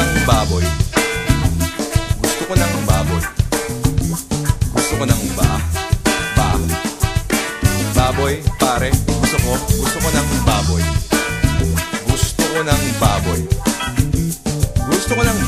ng baboy. Gusto ko ng baboy. Gusto ko ng baboy, pare. Gusto ko ng baboy. Gusto ko ng baboy. Gusto ko ng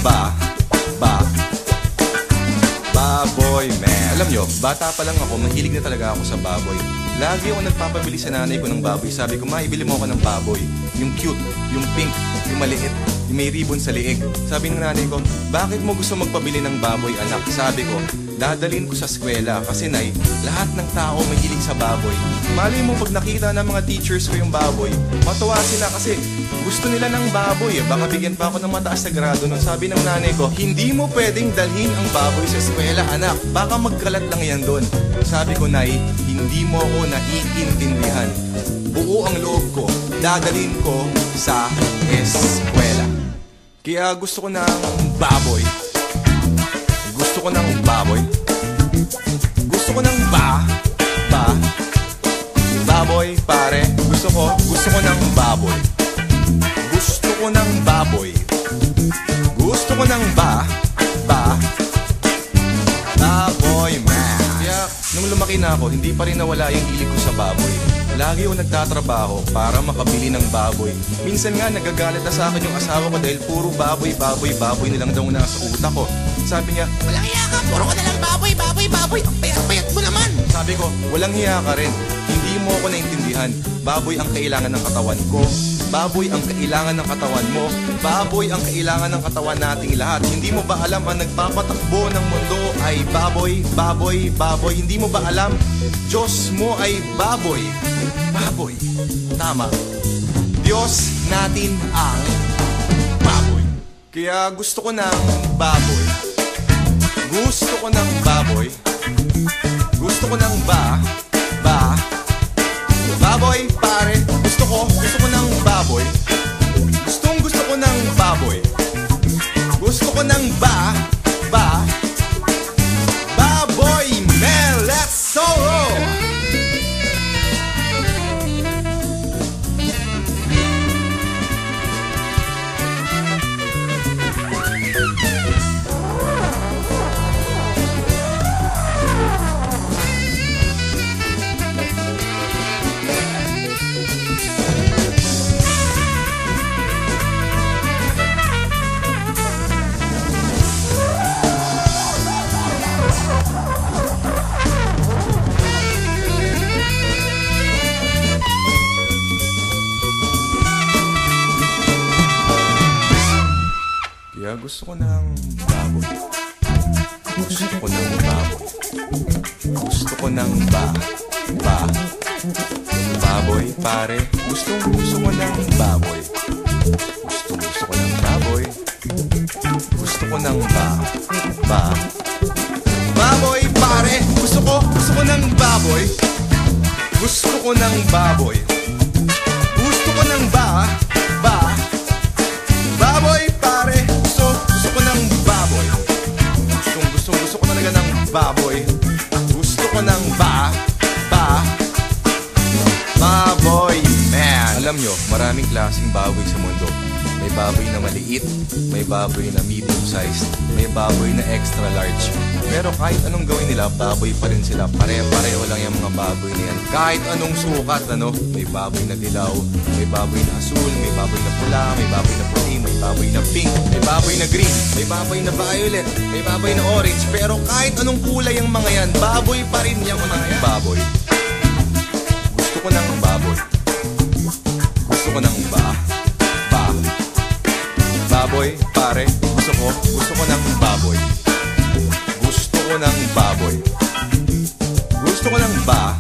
baboy, man. Alam nyo, bata pa lang ako, mahilig na talaga ako sa baboy. Lagi ako nagpapabili sa nanay ko ng baboy. Sabi ko, ma, ibili mo ako ng baboy. Yung cute, yung pink, yung maliit, yung may ribbon sa liig. Sabi ng nanay ko, bakit mo gusto magpabili ng baboy, anak? Sabi ko, dadalhin ko sa eskwela kasi nay, lahat ng tao mahilig sa baboy. Mali mo pag nakita ng mga teachers ko yung baboy, matuwa sila kasi gusto nila ng baboy. Baka bigyan pa ako ng mataas na grado nun. Sabi ng nanay ko, hindi mo pwedeng dalhin ang baboy sa eskwela, anak. Baka magkalat lang yan doon. Sabi ko, nay, hindi mo ako naiintindihan. Buo ang loob ko, dadalhin ko sa eskwela. Kaya gusto ko ng baboy. Gusto ko ng baboy. Gusto ko ng baboy, pare. Gusto ko ng baboy. Gusto ko ng baboy. Gusto ko ng baboy, man. Kaya nung lumaki na ako, hindi pa rin nawala yung hilig ko sa baboy. Lagi ako nagtatrabaho para makabili ng baboy. Minsan nga nagagalit na sa akin yung asawa ko dahil puro baboy nilang daw nasa utak ko. Sabi niya, walang hiya ka, puro ka nalang baboy. Ang payat-payat mo naman. Sabi ko, walang hiya ka rin. Hindi mo ako naintindihan. Baboy ang kailangan ng katawan ko. Baboy ang kailangan ng katawan mo. Baboy ang kailangan ng katawan nating lahat. Hindi mo ba alam ang nagpapatakbo ng mundo ay baboy? Hindi mo ba alam? Diyos mo ay baboy. Baboy. Tama. Diyos natin ang baboy. Kaya gusto ko ng baboy. Gusto ko ng baboy. Gusto ko ng baboy, pare. Gusto ko ng baboy. Gusto ko ng baboy. Gusto ko ng baboy, man. Let's solo. Kaya gusto ko ng baboy. Gusto ko ng baboy. Gusto ko ng baboy, pare. Gusto ko ng baboy. Gusto ko ng baboy. Gusto ko ng baboy, pare. Gusto ko ng baboy. Gusto ko ng baboy. Gusto ko ng baboy, pare. Gusto ko ng baboy. Gusto ko talaga ng baboy. Gusto ko ng baboy, man. Alam nyo, maraming klaseng baboy sa mundo. May baboy na maliit, may baboy na medium size, may baboy na extra large. Pero kahit anong gawin nila, baboy pa rin sila. Pare-pareho lang yung mga baboy na yan. Kahit anong sukat, may baboy na dilaw, may baboy na asul, may baboy na pula, may baboy na puti, may baboy na pink, may baboy na green, may baboy na violet, may baboy na orange. Pero kahit anong kulay yung mga yan, baboy pa rin yung mga yan. Baboy. Gusto ko ng baboy. Gusto ko ng baboy, pare. Gusto ko ng baboy. Gusto ko ng baboy. Gusto ko ng baboy.